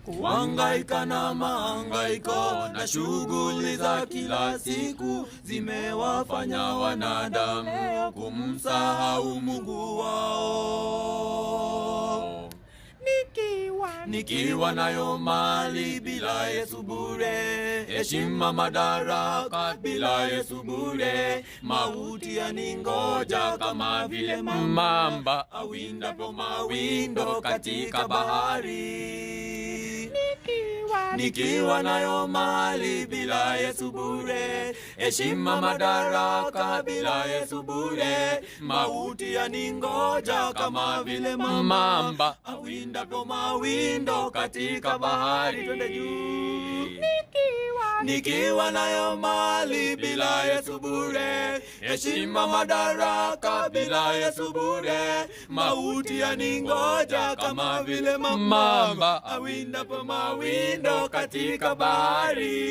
Kuhangaika na mahangaiko na shughuli za kila siku zimewafanya wanadamu kumsahau Mungu wao. Nikiwa nayo mali bila Yesu bure, heshima madaraka bila Yesu bure, mauti yaningoja kama vile mamba awindapo mawindo katika bahari. Nikiwa nayo mali bila Yesu bure, heshima madaraka bila Yesu bure, mauti yaningoja kama vile mamba awindapo mawindo katika bahari. Twende juu. Nikiwa nayo mali bila Yesu bure, heshima madaraka bila Yesu bure, mauti yaningoja kama vile mamba awindapo mawindo katika bahari.